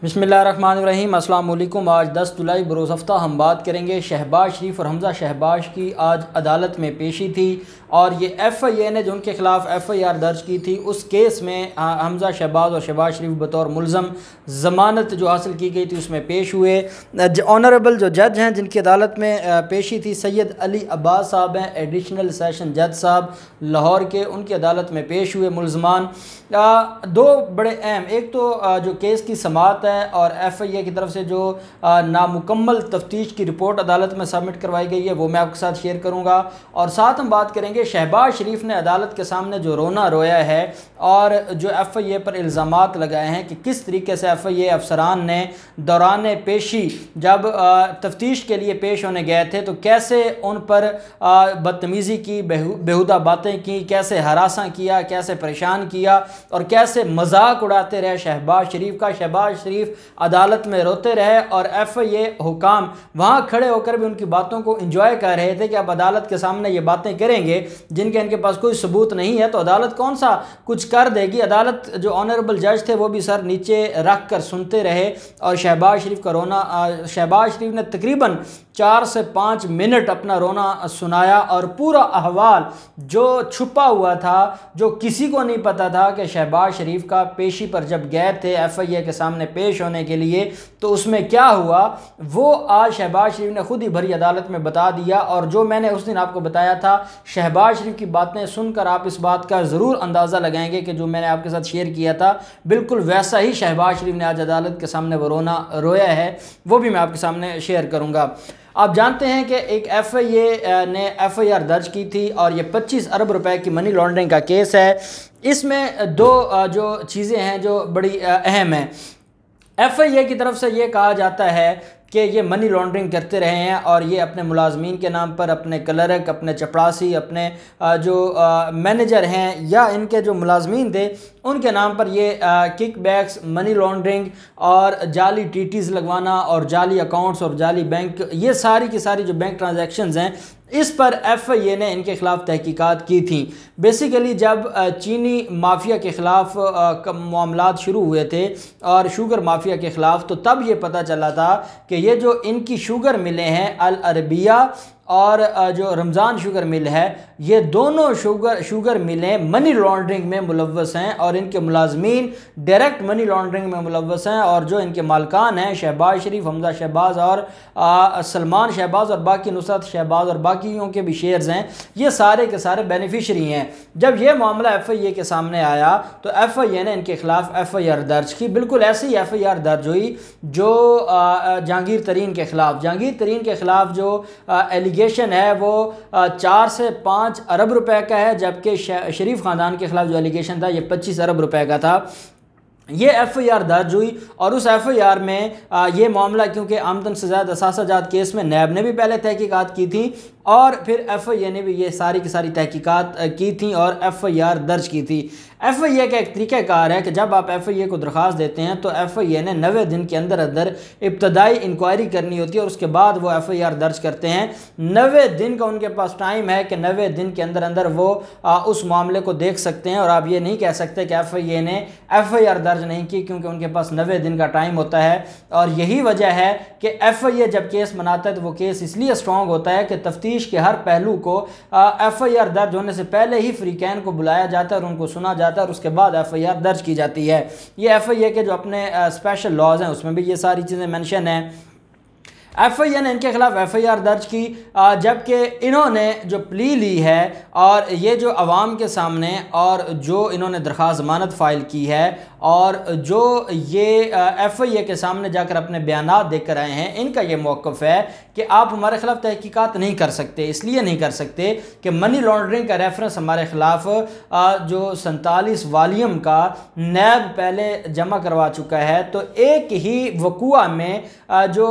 बिस्मिल्लाहिर्रहमानिर्रहीम। अस्सलाम वालेकुम। आज 10 जुलाई बरोज़ हफ्ता हम बात करेंगे शहबाज शरीफ और हमज़ा शहबाज की आज अदालत में पेशी थी और ये FIA ने जो उनके ख़िलाफ़ FIR दर्ज की थी उस केस में हमज़ा शहबाज और शहबाज शरीफ बतौर मुल्ज़म ज़मानत जो हासिल की गई थी उसमें पेश हुए। ऑनरेबल जो जज हैं जिनकी अदालत में पेशी थी सैयद अली अब्बास साहब हैं, एडिशनल सेशन जज साहब लाहौर के, उनकी अदालत में पेश हुए मुल्ज़मान। दो बड़े अहम, एक तो जो केस की समाअत है और FIA की तरफ से जो नामुकम्मल तफ्तीश की रिपोर्ट अदालत में सबमिट करवाई गई है वो मैं आपके साथ शेयर करूंगा, और साथ हम बात करेंगे शहबाज शरीफ ने अदालत के सामने जो रोना रोया है और जो FIA पर इल्ज़ामात लगाए हैं कि किस तरीके से FIA अफसरान ने दौरान पेशी जब तफ्तीश के लिए पेश होने गए थे तो कैसे उन पर बदतमीज़ी की, बेहुदा बातें की, कैसे हरासा किया, कैसे परेशान किया और कैसे मजाक उड़ाते रहे शहबाज शरीफ का। शहबाज शरीफ अदालत में रोते रहे और FIA हुकाम वहाँ खड़े होकर भी उनकी बातों को इंजॉय कर रहे थे कि अब अदालत के सामने ये बातें करेंगे जिनके इनके पास कोई सबूत नहीं है तो अदालत कौन सा कुछ कर देगी। अदालत जो ऑनरेबल जज थे वो भी सर नीचे रख कर सुनते रहे और शहबाज शरीफ का रोना, शहबाज शरीफ ने तकरीबन 4 से 5 मिनट अपना रोना सुनाया और पूरा अहवाल जो छुपा हुआ था, जो किसी को नहीं पता था कि शहबाज शरीफ का पेशी पर जब गए थे FIA के सामने पेश होने के लिए तो उसमें क्या हुआ, वो आज शहबाज शरीफ ने खुद ही भरी अदालत में बता दिया। और जो मैंने उस दिन आपको बताया था, शहबाज शरीफ की बातें सुनकर आप इस बात का ज़रूर अंदाज़ा लगाएंगे कि जो मैंने आपके साथ शेयर किया था बिल्कुल वैसा ही शहबाज शरीफ ने आज अदालत के सामने वो रोना रोया है, वो भी मैं आपके सामने शेयर करूँगा। आप जानते हैं कि एक FIA ने FIR दर्ज की थी और ये 25 अरब रुपए की मनी लॉन्ड्रिंग का केस है। इसमें दो जो चीज़ें हैं जो बड़ी अहम हैं। FIA की तरफ से ये कहा जाता है कि ये मनी लॉन्ड्रिंग करते रहे हैं और ये अपने मुलाजमीन के नाम पर, अपने क्लर्क, अपने चपरासी, अपने जो मैनेजर हैं या इनके जो मुलाजमीन थे उनके नाम पर ये किक बैक्स, मनी लॉन्ड्रिंग और जाली TTs लगवाना और जाली अकाउंट्स और जाली बैंक, ये सारी की सारी जो बैंक ट्रांजैक्शंस हैं इस पर FIA ने इनके ख़िलाफ़ तहकीकात की थी। बेसिकली जब चीनी माफिया के ख़िलाफ़ मामलात शुरू हुए थे और शुगर माफिया के ख़िलाफ़, तो तब ये पता चला था कि ये जो इनकी शुगर मिलें हैं अल अरबिया और जो रमज़ान शुगर मिल है, ये दोनों शुगर मिलें मनी लॉन्ड्रिंग में मुलव्वस हैं और इनके मुलाजमीन डायरेक्ट मनी लॉन्ड्रिंग में मुलव्वस हैं। और जो इनके मालकान हैं शहबाज शरीफ, हमज़ा शहबाज और सलमान शहबाज और बाकी नुसरत शहबाज और बाकियों के भी शेयर्स हैं, ये सारे के सारे बेनिफिशरी हैं। जब ये मामला FIA के सामने आया तो FIA ने इनके ख़िलाफ़ FIR दर्ज की। बिल्कुल ऐसी FIR दर्ज हुई जो जहांगीर तरीन के ख़िलाफ़, जहांगीर तरीन के ख़िलाफ़ जो एलिगेशन है वो 4 से 5 अरब रुपए का है, जबकि शरीफ ख़ानदान के ख़िलाफ़ जो एलिगेशन था ये 25 अरब रुपए का था। ये FIR दर्ज हुई और उस FIR में ये मामला, क्योंकि आमदन से ज़्यादा असासाजात केस में नैब ने भी पहले तहकीकात की थी और फिर FIA ने भी ये सारी की सारी तहकीकात की थी और FIR दर्ज की थी। FIA का एक तरीक़ाकार है कि जब आप FIA को दरख्वास्त देते हैं तो FIA ने 90 दिन के अंदर अंदर इब्तदाई इंक्वायरी करनी होती है और उसके बाद वो FIR दर्ज करते हैं। 90 दिन का उनके पास टाइम है कि 90 दिन के अंदर अंदर वो उस मामले को देख सकते हैं और आप ये नहीं कह सकते कि FIA ने FIR दर्ज नहीं की, क्योंकि उनके पास 90 दिन का टाइम होता है। और यही वजह है कि FIA जब केस बनाता है तो वो केस इसलिए स्ट्रॉन्ग होता है कि तफ्तीश के हर पहलू को FIR दर्ज होने से पहले ही फ्रीकैन को बुलाया जाता है और उनको सुना जाता है और उसके बाद FIR दर्ज की जाती है। ये FIA के जो अपने स्पेशल लॉज हैं उसमें भी ये सारी चीज़ें मेंशन हैं। FIA ने इनके ख़िलाफ़ FIR दर्ज की, जबकि इन्होंने जो प्ली ली है और ये जो अवाम के सामने और जो इन्होंने दरख्वास्त ज़मानत फ़ाइल की है और जो ये FIA के सामने जाकर अपने बयानात देकर आए हैं, इनका ये मौक़िफ़ है कि आप हमारे ख़िलाफ़ तहकीकात नहीं कर सकते। इसलिए नहीं कर सकते कि मनी लॉन्ड्रिंग का रेफरेंस हमारे ख़िलाफ़ जो 47 वॉल्यूम का नैब पहले जमा करवा चुका है, तो एक ही वक़ूआ में जो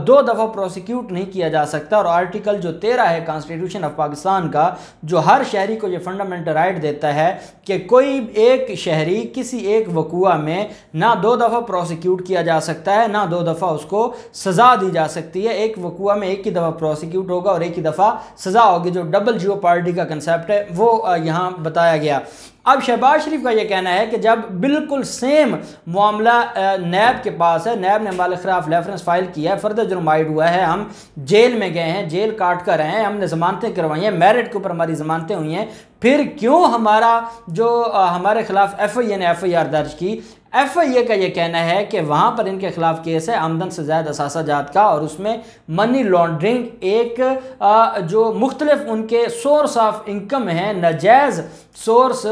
2 दफ़ा प्रोसिक्यूट नहीं किया जा सकता। और आर्टिकल जो 13 है कॉन्स्टिट्यूशन ऑफ पाकिस्तान का, जो हर शहरी को ये फंडामेंटल राइट देता है कि कोई एक शहरी किसी एक वक़ूआ में ना 2 दफ़ा प्रोसिक्यूट किया जा सकता है, ना 2 दफ़ा उसको सज़ा दी जा सकती है। एक वक़ूआ में एक ही दफ़ा प्रोसिक्यूट होगा और एक ही दफ़ा सज़ा होगी। जो डबल जियोपार्डी का कंसेप्ट है वो यहाँ बताया गया। अब शहबाज शरीफ का यह कहना है कि जब बिल्कुल सेम मामला नैब के पास है, नैब ने हमारे खिलाफ रेफरेंस फाइल किया है, फर्दर जुर्माइड हुआ है, हम जेल में गए हैं, जेल काट कर रहे हैं, हमने ज़मानतें करवाई हैं, मेरिट के ऊपर हमारी ज़मानतें हुई हैं, फिर क्यों हमारा जो हमारे खिलाफ FIA ने FIR दर्ज की। FIA का ये कहना है कि वहाँ पर इनके खिलाफ केस है आमदन से ज़्यादा असासा जात का, और उसमें मनी लॉन्ड्रिंग एक जो मुख्तलिफ उनके सोर्स ऑफ इनकम है, नाजायज़ सोर्स,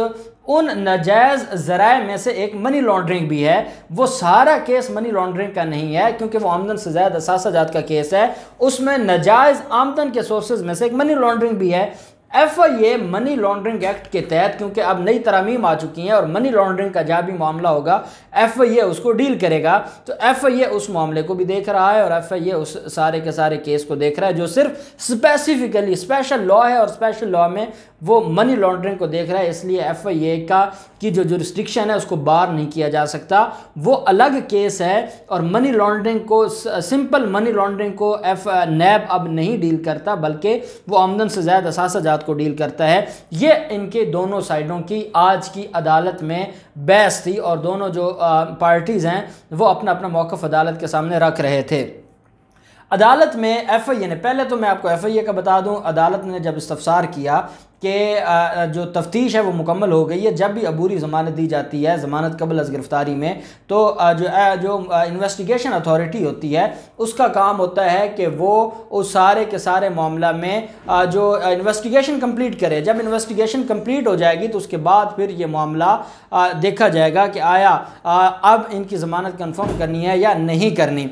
उन नाजायज़ ज़राए में से एक मनी लॉन्ड्रिंग भी है। वो सारा केस मनी लॉन्ड्रिंग का नहीं है क्योंकि वो आमदन से ज़्यादा असासा जात का केस है, उसमें नाजायज़ आमदन के सोर्सेज में से एक मनी लॉन्ड्रिंग भी है। FIA मनी लॉन्ड्रिंग एक्ट के तहत, क्योंकि अब नई तरमीम आ चुकी हैं और मनी लॉन्ड्रिंग का जहाँ भी मामला होगा FIA उसको डील करेगा, तो FIA उस मामले को भी देख रहा है और FIA उस सारे के सारे केस को देख रहा है जो सिर्फ स्पेसिफिकली स्पेशल लॉ है और स्पेशल लॉ में वो मनी लॉन्ड्रिंग को देख रहा है। इसलिए FIA की जो जुरिस्डिक्शन है उसको बार नहीं किया जा सकता, वो अलग केस है। और मनी लॉन्ड्रिंग को, सिंपल मनी लॉन्ड्रिंग को नैब अब नहीं डील करता, बल्कि वो आमदन से ज़्यादा असासा जात को डील करता है। ये इनके दोनों साइडों की आज की अदालत में बहस थी और दोनों जो पार्टीज़ हैं वो अपना अपना मौक़िफ़ अदालत के सामने रख रहे थे। अदालत में FIA ने, पहले तो मैं आपको FIA का बता दूं, अदालत ने जब इस्तफसार किया कि जो तफ्तीश है वो मुकम्मल हो गई है, जब भी अबूरी ज़मानत दी जाती है, ज़मानत कबल अज़ गिरफ़्तारी में, तो जो इन्वेस्टिगेशन अथॉरिटी होती है उसका काम होता है कि वो उस सारे के सारे मामला में जो इन्वेस्टिगेशन कंप्लीट करे। जब इन्वेस्टिगेशन कंप्लीट हो जाएगी तो उसके बाद फिर ये मामला देखा जाएगा कि आया अब इनकी ज़मानत कन्फर्म करनी है या नहीं करनी।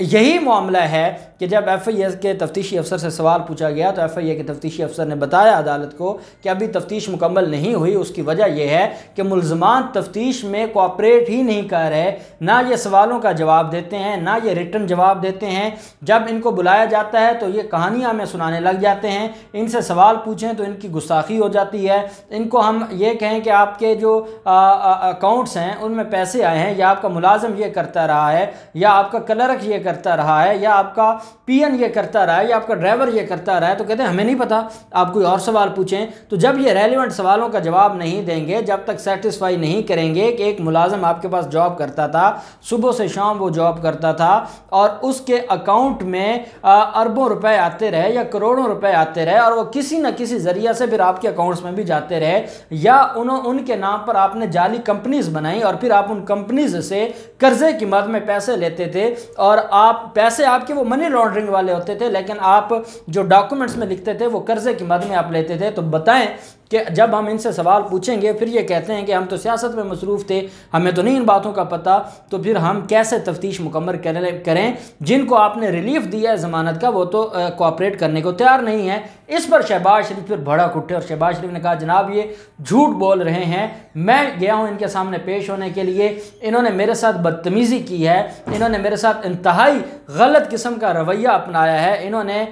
यही मामला है कि जब FIA के तफ्तीशी अफसर से सवाल पूछा गया तो FIA के तफ्तीशी अफसर ने बताया अदालत को कि अभी तफ्तीश मुकम्मल नहीं हुई। उसकी वजह यह है कि मुल्ज़मान तफ्तीश में कोऑपरेट ही नहीं कर रहे, ना ये सवालों का जवाब देते हैं, ना ये रिटन जवाब देते हैं। जब इनको बुलाया जाता है तो ये कहानियाँ में सुनाने लग जाते हैं, इनसे सवाल पूछें तो इनकी गुस्ताखी हो जाती है। इनको हम ये कहें कि आपके जो अकाउंट्स हैं उनमें पैसे आए हैं, या आपका मुलाजिम ये करता रहा है, या आपका क्लर्क ये करता रहा है, या आपका PN ये करता रहा है, या आपका ड्राइवर ये करता रहा है, तो कहते हैं हमें नहीं पता, आप कोई और सवाल पूछें। तो जब ये रेलिवेंट सवालों का जवाब नहीं देंगे, जब तक सेटिस्फाई नहीं करेंगे कि एक मुलाजिम आपके पास जॉब करता था, सुबह से शाम वो जॉब करता था और उसके अकाउंट में अरबों रुपए आते रहे या करोड़ों रुपए आते रहे और वो किसी न किसी जरिए से फिर आपके अकाउंट्स में भी जाते रहे, या उनके नाम पर आपने जाली कंपनीज बनाई और फिर आप उन कंपनीज से कर्जे की मद में पैसे लेते थे, और आप पैसे आपके वो मनी लॉन्ड्रिंग वाले होते थे, लेकिन आप जो डॉक्यूमेंट्स में लिखते थे वो कर्जे की मद में आप लेते थे। तो बताएं कि जब हम इनसे सवाल पूछेंगे फिर ये कहते हैं कि हम तो सियासत में मसरूफ़ थे, हमें तो नहीं इन बातों का पता, तो फिर हम कैसे तफ्तीश मुकम्मल करें। जिनको आपने रिलीफ दिया है ज़मानत का वो तो कोऑपरेट करने को तैयार नहीं है। इस पर शहबाज शरीफ फिर भड़क उठे और शहबाज शरीफ ने कहा जनाब ये झूठ बोल रहे हैं, मैं गया हूँ इनके सामने पेश होने के लिए, इन्होंने मेरे साथ बदतमीज़ी की है, इन्होंने मेरे साथ इंतहाई गलत किस्म का रवैया अपनाया है, इन्होंने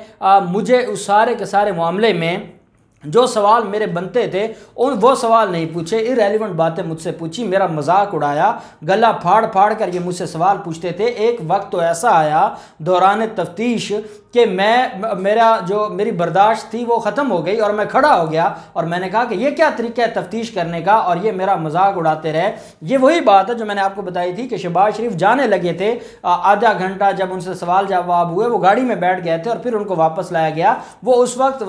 मुझे उस सारे के सारे मामले में जो सवाल मेरे बनते थे वो सवाल नहीं पूछे, इररेलेवेंट बातें मुझसे पूछी, मेरा मजाक उड़ाया, गला फाड़ फाड़ कर ये मुझसे सवाल पूछते थे। एक वक्त तो ऐसा आया दौरान तफ्तीश कि मेरी बर्दाश्त थी वो ख़त्म हो गई और मैं खड़ा हो गया और मैंने कहा कि ये क्या तरीका है तफ्तीश करने का, और ये मेरा मजाक उड़ाते रहे। ये वही बात है जो मैंने आपको बताई थी कि शहबाज शरीफ जाने लगे थे, आधा घंटा जब उनसे सवाल जवाब हुए वो गाड़ी में बैठ गए थे और फिर उनको वापस लाया गया। वो उस वक्त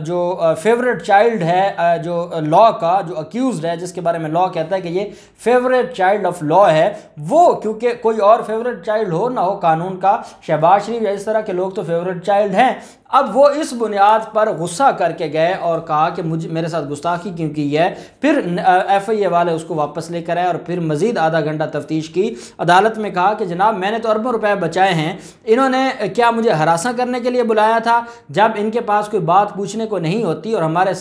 जो फेवरेट चाइल्ड है जो लॉ का, जो अक्यूज्ड है, जिसके बारे में लॉ कहता है कि ये फेवरेट चाइल्ड ऑफ लॉ है, वो क्योंकि कोई और फेवरेट चाइल्ड हो ना हो कानून का, शहबाज शरीफ या इस तरह के लोग तो फेवरेट चाइल्ड हैं। अब वो इस बुनियाद पर गुस्सा करके गए और कहा कि मेरे साथ गुस्ताखी क्यों की है। फिर FIA वाले उसको वापस लेकर आए और फिर मज़ीद आधा घंटा तफ्तीश की। अदालत में कहा कि जनाब मैंने तो अरबों रुपए बचाए हैं, इन्होंने क्या मुझे हरासा करने के लिए बुलाया था? जब इनके पास कोई बात पूछने को नहीं होती और हमारे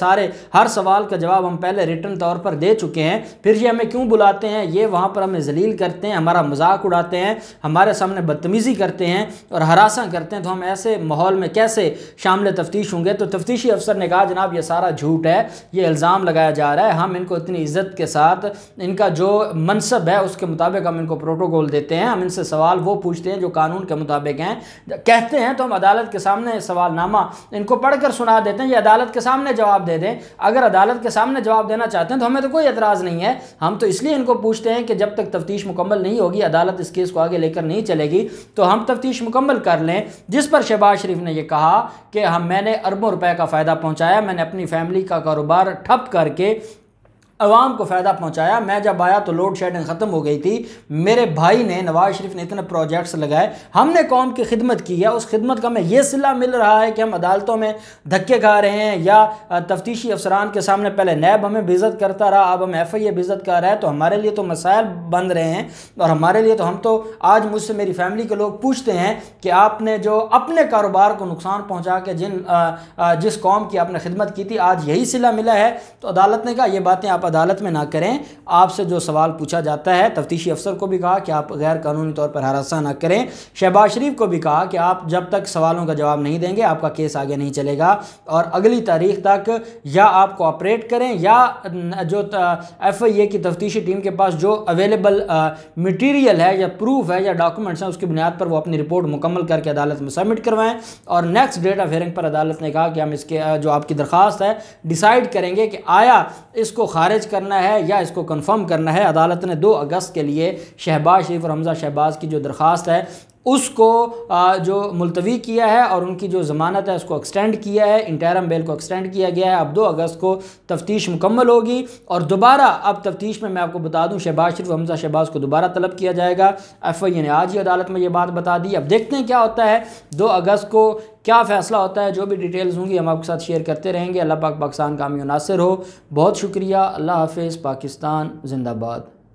हर सवाल का जवाब हम पहले रिटन तौर पर दे चुके हैं, फिर ये हमें क्यों बुलाते हैं? ये वहाँ पर हमें जलील करते हैं, हमारा मजाक उड़ाते हैं, हमारे सामने बदतमीज़ी करते हैं और हरासा करते हैं। तो हम ऐसे माहौल में कैसे शामिल तफ्तीश होंगे। तो तफ्तीशी अफसर ने कहा जनाब ये सारा झूठ है, ये इल्ज़ाम लगाया जा रहा है, हम इनको इतनी इज्जत के साथ इनका जो मनसब है उसके मुताबिक हम इनको प्रोटोकॉल देते हैं, हम इनसे सवाल वो पूछते हैं जो कानून के मुताबिक हैं, कहते हैं तो हम अदालत के सामने सवालनामा इनको पढ़कर सुना देते हैं, ये अदालत के सामने जवाब दे दें। अगर अदालत के सामने जवाब देना चाहते हैं तो हमें तो कोई एतराज़ नहीं है, हम तो इसलिए इनको पूछते हैं कि जब तक तफ्तीश मुकम्मल नहीं होगी, अदालत इस केस को आगे लेकर नहीं चलेगी, तो हम तफ्तीश मुकम्मल कर लें। जिस पर शहबाज शरीफ ने यह कहा कि मैंने अरबों रुपए का फ़ायदा पहुंचाया, मैंने अपनी फैमिली का कारोबार ठप करके अवाम को फ़ायदा पहुंचाया, मैं जब आया तो लोड शेडिंग ख़त्म हो गई थी, मेरे भाई ने नवाज शरीफ ने इतने प्रोजेक्ट्स लगाए, हमने कौम की खिदमत की है, उस खिदमत का हमें यह सिला मिल रहा है कि हम अदालतों में धक्के खा रहे हैं या तफ्तीशी अफसरान के सामने पहले नैब हमें बेइज्जत करता रहा, अब हम FIA बेइज्जत कर रहा है। तो हमारे लिए तो मसाइल बन रहे हैं और हमारे लिए तो हम तो आज मुझसे मेरी फैमिली के लोग पूछते हैं कि आपने जो अपने कारोबार को नुकसान पहुँचा के जिस कौम की आपने खिदमत की थी, आज यही सिला मिला है। तो अदालत ने कहा ये बातें आप अदालत में ना करें, आपसे जो सवाल पूछा जाता है, तफ्तीशी अफसर को भी कहा कि आप गैर कानूनी तौर पर हरासा ना करें, शहबाज शरीफ को भी कहा कि आप जब तक सवालों का जवाब नहीं देंगे आपका केस आगे नहीं चलेगा और अगली तारीख तक या आप कोऑपरेट करें या जो FIA की तफ्तीशी टीम के पास जो अवेलेबल मटीरियल है या प्रूफ है या डॉक्यूमेंट्स हैं उसकी बुनियाद पर वो अपनी रिपोर्ट मुकम्मल करके अदालत में सबमिट करवाएं। और नेक्स्ट डेट ऑफ हियरिंग पर अदालत ने कहा कि हम इसके जो आपकी दरख्वास्त है डिसाइड करेंगे कि आया इसको खारिज करना है या इसको कंफर्म करना है। अदालत ने 2 अगस्त के लिए शहबाज शरीफ और हमजा शहबाज की जो दरख्वास्त है उसको जो मुलतवी किया है और उनकी जो ज़मानत है उसको एक्सटेंड किया है, इंटरम बेल को एक्सटेंड किया गया है। अब 2 अगस्त को तफ्तीश मुकम्मल होगी और दोबारा अब तफ्तीश में मैं आपको बता दूं शहबाज शरीफ हमजा शहबाज को दोबारा तलब किया जाएगा। FIA ने आज ही अदालत में ये बात बता दी। अब देखते हैं क्या होता है, 2 अगस्त को क्या फ़ैसला होता है। जो भी डिटेल्स होंगी हम आपके साथ शेयर करते रहेंगे। अल्लाह पाक पाकिस्तान कामयाब नासिर हो। बहुत शुक्रिया। अल्लाह हाफ़िज़। पाकिस्तान जिंदाबाद।